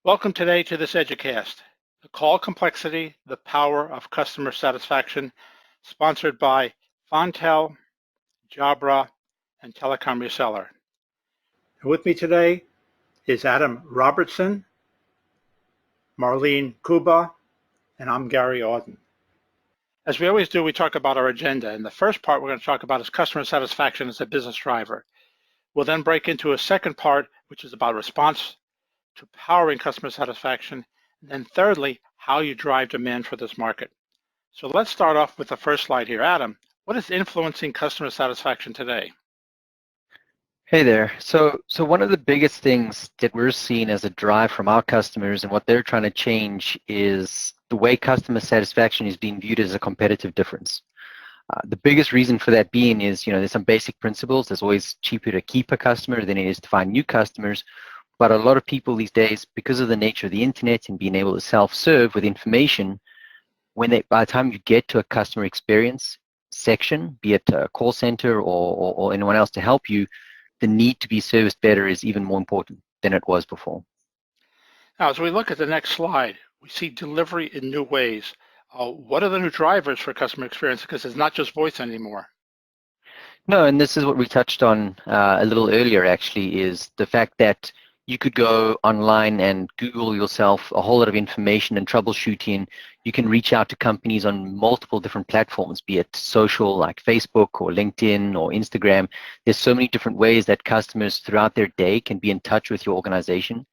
Welcome today to this EDUcast, the call complexity, the power of customer satisfaction, sponsored by Fontel, Jabra, and Telecom Reseller. And with me today is Adam Robertson, Marlene Kuba, and I'm Gary Auden. As we always do, we talk about our agenda, and the first part we're going to talk about is customer satisfaction as a business driver. We'll then break into a second part, which is about response to powering customer satisfaction, and then thirdly, how you drive demand for this market. So let's start off with the first slide here. Adam, what is influencing customer satisfaction today? Hey there. So one of the biggest things that we're seeing as a drive from our customers and what they're trying to change is the way customer satisfaction is being viewed as a competitive difference. The biggest reason for that being is, there's some basic principles. It's always cheaper to keep a customer than it is to find new customers. But a lot of people these days, because of the nature of the internet and being able to self-serve with information, by the time you get to a customer experience section, be it a call center or anyone else to help you, the need to be serviced better is even more important than it was before. Now, as we look at the next slide, we see delivery in new ways. What are the new drivers for customer experience? Because it's not just voice anymore. No, and this is what we touched on a little earlier, actually, is the fact that you could go online and Google yourself a whole lot of information and troubleshooting. You can reach out to companies on multiple different platforms, be it social like Facebook or LinkedIn or Instagram. There's so many different ways that customers throughout their day can be in touch with your organization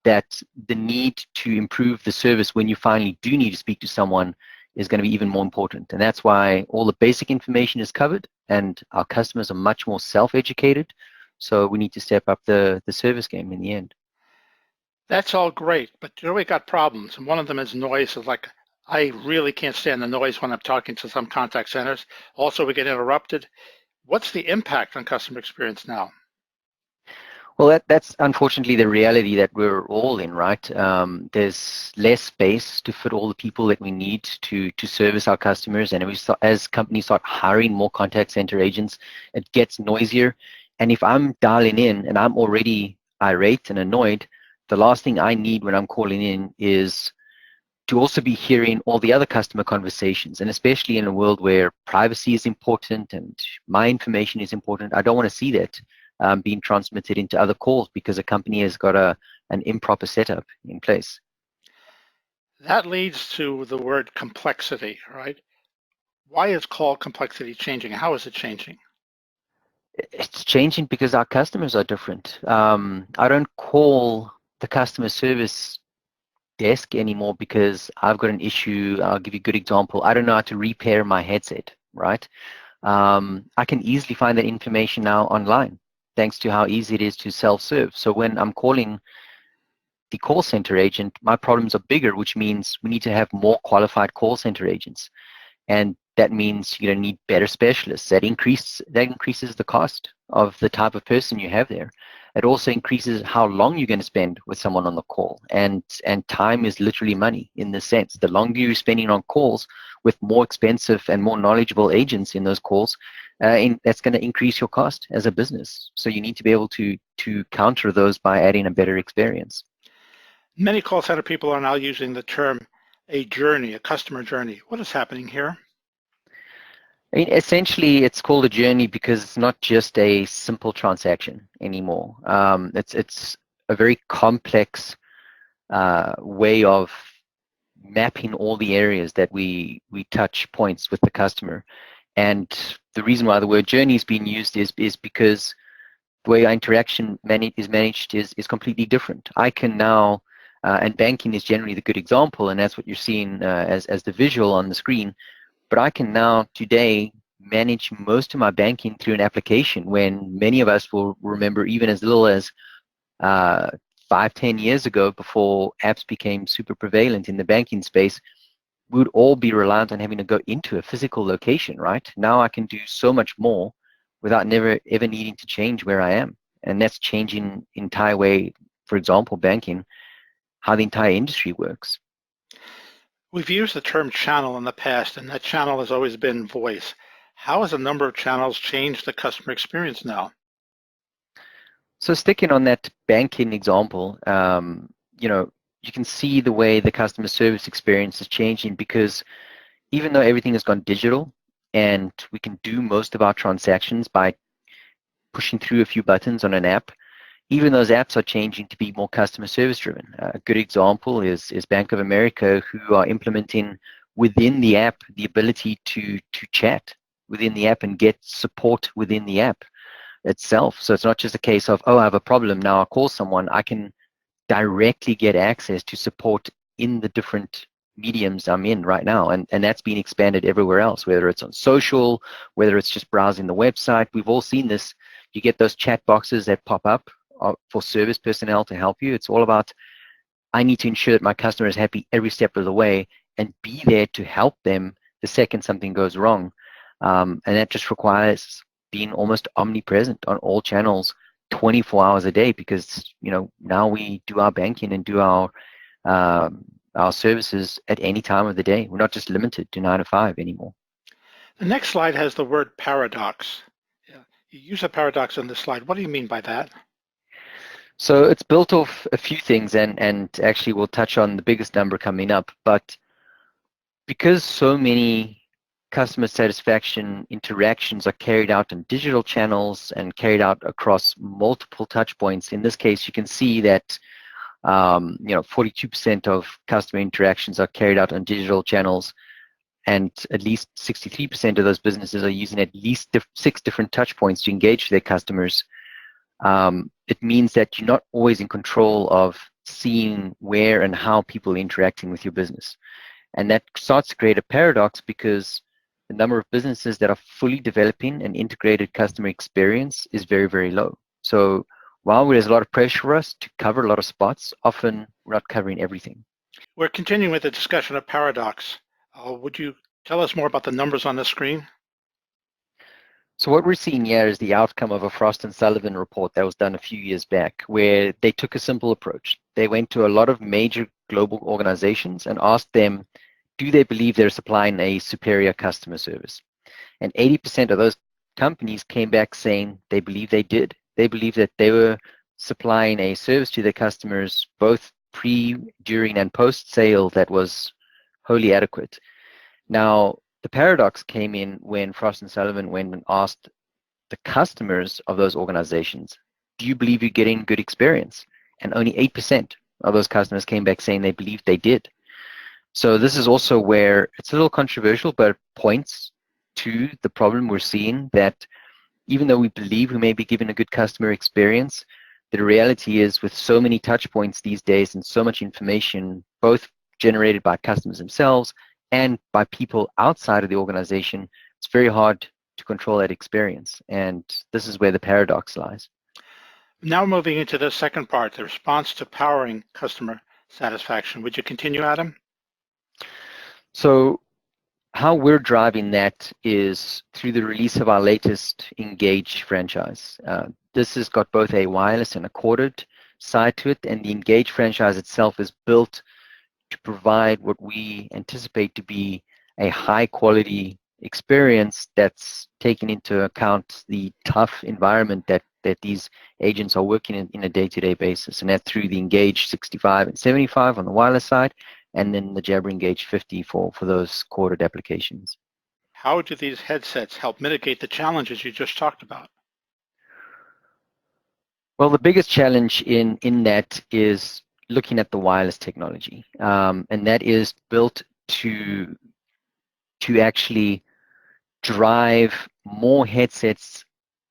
that the need to improve the service when you finally do need to speak to someone is going to be even more important. And that's why all the basic information is covered and our customers are much more self-educated. So we need to step up the service game in the end. That's all great, but we got problems. And one of them is noise. It's like, I really can't stand the noise when I'm talking to some contact centers. Also, we get interrupted. What's the impact on customer experience now? Well, that's unfortunately the reality that we're all in, right? There's less space to fit all the people that we need to service our customers. And as companies start hiring more contact center agents, it gets noisier. And if I'm dialing in and I'm already irate and annoyed, the last thing I need when I'm calling in is to also be hearing all the other customer conversations. And especially in a world where privacy is important and my information is important, I don't want to see that being transmitted into other calls because a company has got an improper setup in place. That leads to the word complexity, right? Why is call complexity changing? How is it changing? It's changing because our customers are different. I don't call the customer service desk anymore because I've got an issue. I'll give you a good example. I don't know how to repair my headset, right? I can easily find that information now online, thanks to how easy it is to self-serve. So when I'm calling the call center agent, my problems are bigger, which means we need to have more qualified call center agents. And that means you're going to need better specialists. That increases the cost of the type of person you have there. It also increases how long you're going to spend with someone on the call. And time is literally money in this sense. The longer you're spending on calls with more expensive and more knowledgeable agents in those calls, that's going to increase your cost as a business. So you need to be able to counter those by adding a better experience. Many call center people are now using the term a journey, a customer journey. What is happening here? I mean, essentially, it's called a journey because it's not just a simple transaction anymore. It's a very complex way of mapping all the areas that we touch points with the customer. And the reason why the word journey is being used is because the way our interaction is managed is completely different. I can now, and banking is generally the good example, and that's what you're seeing as the visual on the screen. But I can now today manage most of my banking through an application when many of us will remember even as little as 5-10 years ago, before apps became super prevalent in the banking space, we would all be reliant on having to go into a physical location, right? Now I can do so much more without never ever needing to change where I am. And that's changing the entire way, for example, banking, how the entire industry works. We've used the term channel in the past, and that channel has always been voice. How has the number of channels changed the customer experience now? So sticking on that banking example, you can see the way the customer service experience is changing, because even though everything has gone digital and we can do most of our transactions by pushing through a few buttons on an app, even those apps are changing to be more customer service driven. A good example is Bank of America, who are implementing within the app the ability to chat within the app and get support within the app itself. So it's not just a case of, oh, I have a problem, now I'll call someone. I can directly get access to support in the different mediums I'm in right now. And that's being expanded everywhere else, whether it's on social, whether it's just browsing the website. We've all seen this. You get those chat boxes that pop up for service personnel to help you. It's all about, I need to ensure that my customer is happy every step of the way and be there to help them the second something goes wrong. And that just requires being almost omnipresent on all channels 24 hours a day, because now we do our banking and do our services at any time of the day. We're not just limited to 9 to 5 anymore. The next slide has the word paradox. You use a paradox on this slide. What do you mean by that? So it's built off a few things, and actually we'll touch on the biggest number coming up. But because so many customer satisfaction interactions are carried out in digital channels and carried out across multiple touch points, in this case, you can see that 42% of customer interactions are carried out on digital channels, and at least 63% of those businesses are using at least 6 different touch points to engage with their customers. It means that you're not always in control of seeing where and how people are interacting with your business. And that starts to create a paradox, because the number of businesses that are fully developing an integrated customer experience is very, very low. So while there's a lot of pressure for us to cover a lot of spots, often we're not covering everything. We're continuing with the discussion of paradox. Would you tell us more about the numbers on the screen? So what we're seeing here is the outcome of a Frost & Sullivan report that was done a few years back, where they took a simple approach. They went to a lot of major global organizations and asked them, do they believe they're supplying a superior customer service? And 80% of those companies came back saying they believe they did. They believe that they were supplying a service to their customers, both pre, during, and post-sale, that was wholly adequate. Now, the paradox came in when Frost & Sullivan went and asked the customers of those organizations, do you believe you're getting good experience? And only 8% of those customers came back saying they believed they did. So this is also where it's a little controversial, but it points to the problem we're seeing, that even though we believe we may be giving a good customer experience, the reality is, with so many touch points these days and so much information, both generated by customers themselves and by people outside of the organization, it's very hard to control that experience. And this is where the paradox lies. Now moving into the second part, the response to powering customer satisfaction. Would you continue, Adam? So how we're driving that is through the release of our latest Engage franchise. This has got both a wireless and a corded side to it, and the Engage franchise itself is built to provide what we anticipate to be a high quality experience that's taken into account the tough environment that these agents are working in a day-to-day basis, and that through the Engage 65 and 75 on the wireless side, and then the Jabra Engage 50 for those corded applications. How do these headsets help mitigate the challenges you just talked about? Well, the biggest challenge in that is looking at the wireless technology, and that is built to actually drive more headsets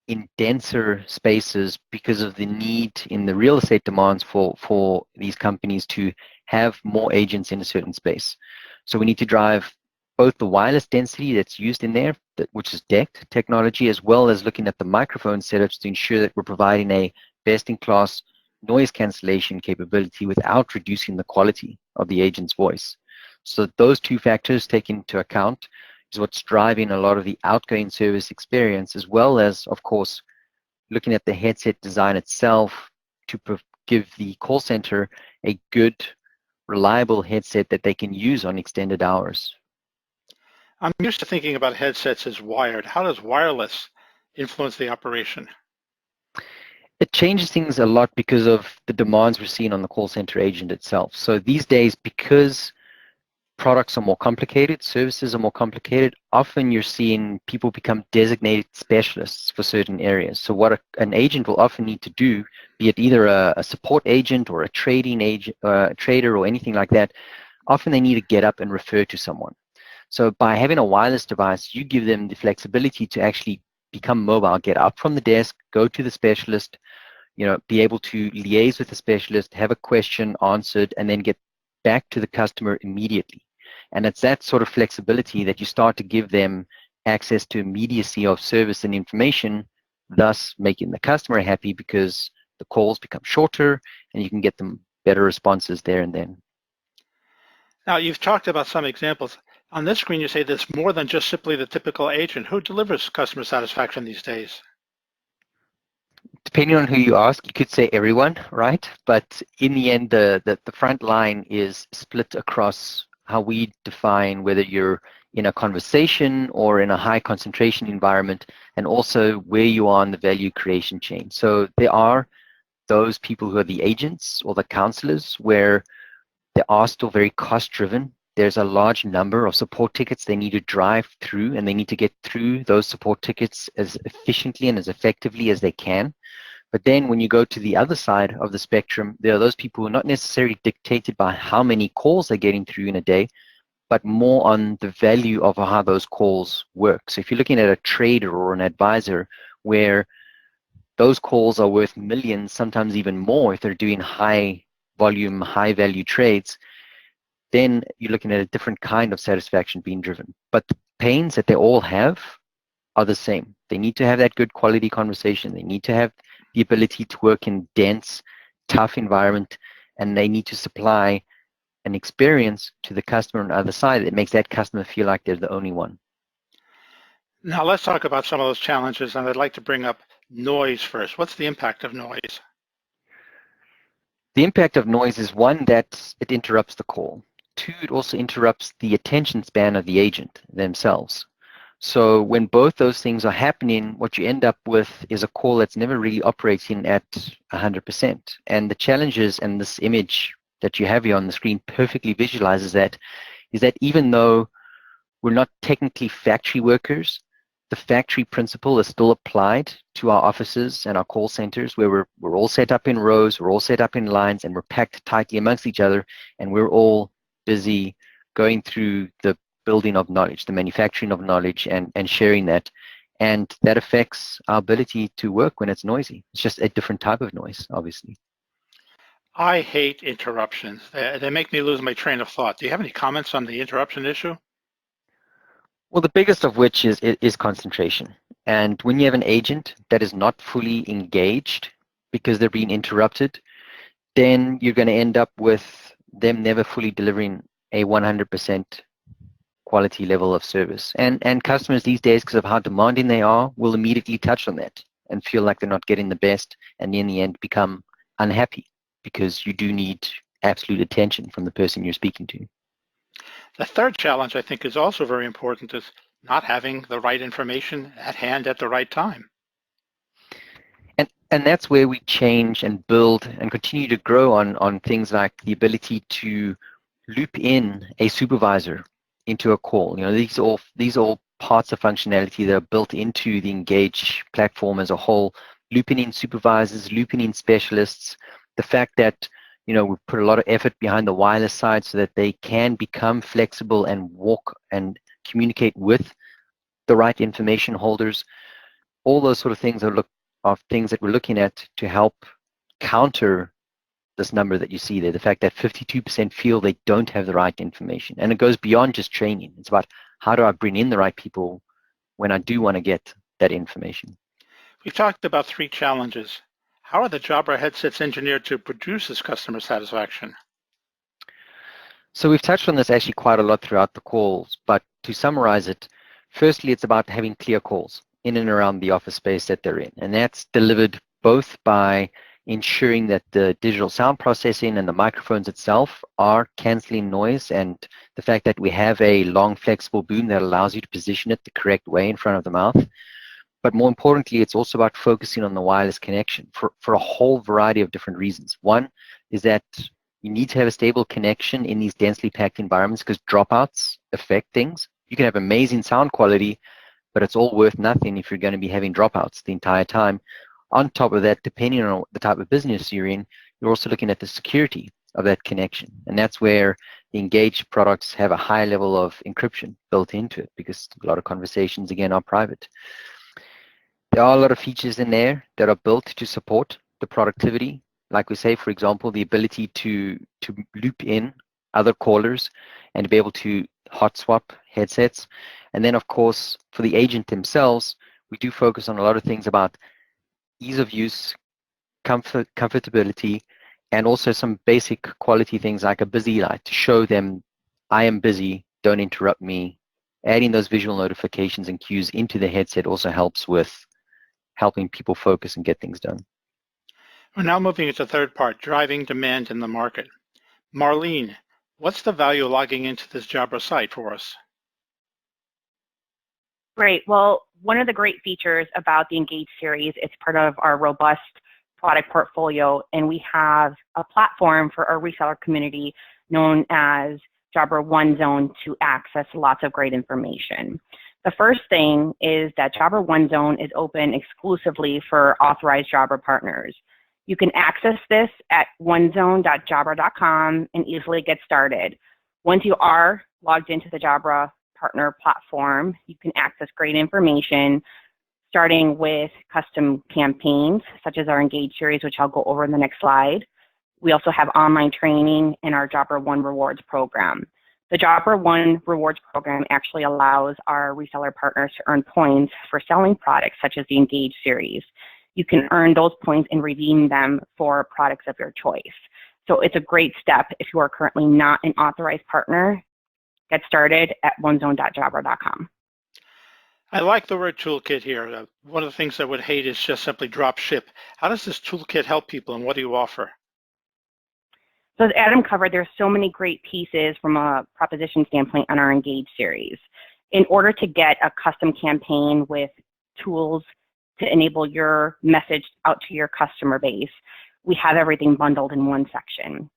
in denser spaces, because of the need in the real estate demands for these companies to have more agents in a certain space. So we need to drive both the wireless density that's used in there, which is DECT technology, as well as looking at the microphone setups to ensure that we're providing a best-in-class noise cancellation capability without reducing the quality of the agent's voice. So those two factors taken into account is what's driving a lot of the outgoing service experience, as well as, of course, looking at the headset design itself to give the call center a good, reliable headset that they can use on extended hours. I'm used to thinking about headsets as wired. How does wireless influence the operation? It changes things a lot because of the demands we're seeing on the call center agent itself. So these days, because products are more complicated, services are more complicated, often you're seeing people become designated specialists for certain areas. So what an agent will often need to do, be it either a support agent or a trading agent, a trader or anything like that, often they need to get up and refer to someone. So by having a wireless device, you give them the flexibility to actually become mobile, get up from the desk, go to the specialist, be able to liaise with the specialist, have a question answered, and then get back to the customer immediately. And it's that sort of flexibility that you start to give them access to immediacy of service and information, thus making the customer happy because the calls become shorter and you can get them better responses there and then. Now, you've talked about some examples. On this screen, you say there's more than just simply the typical agent. Who delivers customer satisfaction these days? Depending on who you ask, you could say everyone, right? But in the end, the front line is split across how we define whether you're in a conversation or in a high concentration environment, and also where you are on the value creation chain. So there are those people who are the agents or the counselors where they are still very cost driven. There's a large number of support tickets they need to drive through, and they need to get through those support tickets as efficiently and as effectively as they can. But then when you go to the other side of the spectrum, there are those people who are not necessarily dictated by how many calls they're getting through in a day, but more on the value of how those calls work. So if you're looking at a trader or an advisor where those calls are worth millions, sometimes even more if they're doing high volume, high value trades, then you're looking at a different kind of satisfaction being driven. But the pains that they all have are the same. They need to have that good quality conversation. They need to have the ability to work in dense, tough environment, and they need to supply an experience to the customer on the other side that makes that customer feel like they're the only one. Now, let's talk about some of those challenges, and I'd like to bring up noise first. What's the impact of noise? The impact of noise is one, that it interrupts the call. Two, it also interrupts the attention span of the agent themselves. So when both those things are happening, what you end up with is a call that's never really operating at 100%. And the challenges, and this image that you have here on the screen perfectly visualizes that, is that even though we're not technically factory workers, the factory principle is still applied to our offices and our call centers, where we're all set up in rows, we're all set up in lines, and we're packed tightly amongst each other, and we're all busy going through the building of knowledge, the manufacturing of knowledge, and sharing that. And that affects our ability to work when it's noisy. It's just a different type of noise, obviously. I hate interruptions. They make me lose my train of thought. Do you have any comments on the interruption issue? Well, the biggest of which is concentration. And when you have an agent that is not fully engaged because they're being interrupted, then you're going to end up with them never fully delivering a 100% quality level of service. And customers these days, because of how demanding they are, will immediately touch on that and feel like they're not getting the best, and in the end become unhappy because you do need absolute attention from the person you're speaking to. The third challenge I think is also very important, is not having the right information at hand at the right time. And that's where we change and build and continue to grow on things like the ability to loop in a supervisor into a call. These are all parts of functionality that are built into the Engage platform as a whole, looping in supervisors, looping in specialists, the fact that we put a lot of effort behind the wireless side so that they can become flexible and walk and communicate with the right information holders. All those sort of things are things that we're looking at to help counter this number that you see there, the fact that 52% feel they don't have the right information. And it goes beyond just training. It's about, how do I bring in the right people when I do want to get that information? We've talked about three challenges. How are the Jabra headsets engineered to produce this customer satisfaction? So we've touched on this actually quite a lot throughout the calls, but to summarize it, firstly, it's about having clear calls in and around the office space that they're in. And that's delivered both by ensuring that the digital sound processing and the microphones itself are canceling noise, and the fact that we have a long flexible boom that allows you to position it the correct way in front of the mouth. But more importantly, it's also about focusing on the wireless connection for a whole variety of different reasons. One is that you need to have a stable connection in these densely packed environments because dropouts affect things. You can have amazing sound quality, but it's all worth nothing if you're going to be having dropouts the entire time. On top of that, depending on the type of business you're in, you're also looking at the security of that connection. And that's where the Engage products have a high level of encryption built into it because a lot of conversations, again, are private. There are a lot of features in there that are built to support the productivity. Like we say, for example, the ability to loop in other callers and to be able to hot swap headsets. And then, of course, for the agent themselves, we do focus on a lot of things about ease of use, comfortability, and also some basic quality things like a busy light to show them I am busy, don't interrupt me. Adding those visual notifications and cues into the headset also helps with helping people focus and get things done. We're now moving into the third part, driving demand in the market. Marlene, what's the value of logging into this Jabra site for us? Great. Well, one of the great features about the Engage series, it's part of our robust product portfolio, and we have a platform for our reseller community known as Jabra One Zone to access lots of great information. The first thing is that Jabra One Zone is open exclusively for authorized Jabra partners. You can access this at onezone.jabra.com and easily get started. Once you are logged into the Jabra partner platform, you can access great information, starting with custom campaigns, such as our Engage series, which I'll go over in the next slide. We also have online training in our Jabra One Rewards program. The Jabra One Rewards program actually allows our reseller partners to earn points for selling products such as the Engage series. You can earn those points and redeem them for products of your choice. So it's a great step if you are currently not an authorized partner. Get started at onezone.jabra.com. I like the word toolkit here. One of the things I would hate is just simply drop ship. How does this toolkit help people and what do you offer? So as Adam covered, there's so many great pieces from a proposition standpoint on our Engage series. In order to get a custom campaign with tools to enable your message out to your customer base, we have everything bundled in one section.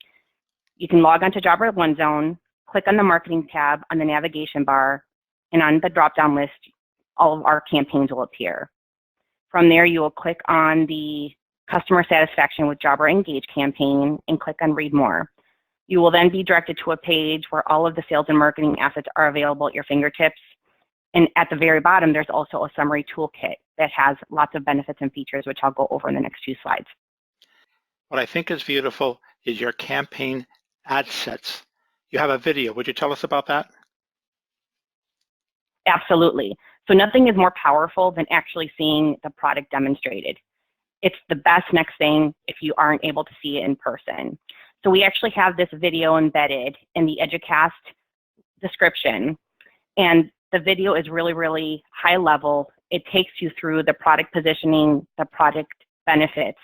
You can log onto Jabra One Zone, click on the Marketing tab on the navigation bar, and on the drop-down list, all of our campaigns will appear. From there, you will click on the Customer Satisfaction with Jabra Engage campaign and click on Read More. You will then be directed to a page where all of the sales and marketing assets are available at your fingertips. And at the very bottom, there's also a summary toolkit that has lots of benefits and features, which I'll go over in the next few slides. What I think is beautiful is your campaign ad sets. You have a video. Would you tell us about that? Absolutely. So nothing is more powerful than actually seeing the product demonstrated. It's the best next thing if you aren't able to see it in person. So we actually have this video embedded in the EDUcast description, and the video is really, really high level. It takes you through the product positioning, the product benefits,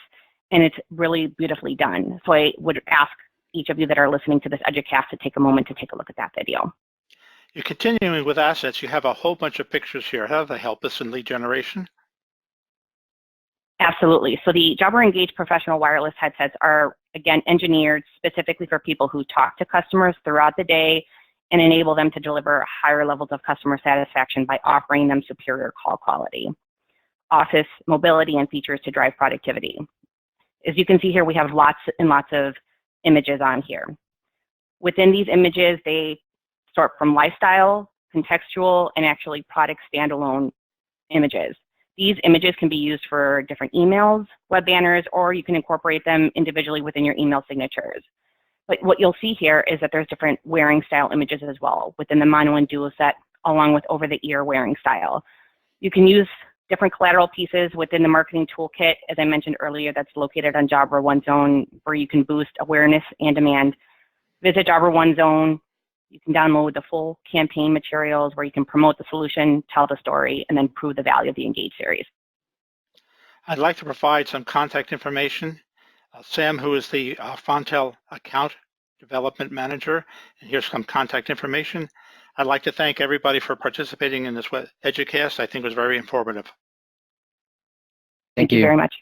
and it's really beautifully done. So I would ask each of you that are listening to this EDUcast to take a moment to take a look at that video. You're continuing with assets. You have a whole bunch of pictures here. How do they help us in lead generation? Absolutely. So the Jabra Engage professional wireless headsets are, again, engineered specifically for people who talk to customers throughout the day and enable them to deliver higher levels of customer satisfaction by offering them superior call quality, office mobility, and features to drive productivity. As you can see here, we have lots and lots of images on here. Within these images, they sort from lifestyle, contextual, and actually product standalone images. These images can be used for different emails, web banners, or you can incorporate them individually within your email signatures. But what you'll see here is that there's different wearing style images as well within the mono and duo set, along with over-the-ear wearing style. You can use different collateral pieces within the marketing toolkit, as I mentioned earlier, that's located on Jabra One Zone, where you can boost awareness and demand. Visit Jabra One Zone. You can download the full campaign materials where you can promote the solution, tell the story, and then prove the value of the Engage series. I'd like to provide some contact information. Sam, who is the Fontel Account Development Manager, and here's some contact information. I'd like to thank everybody for participating in this EDUcast. I think it was very informative. Thank you very much.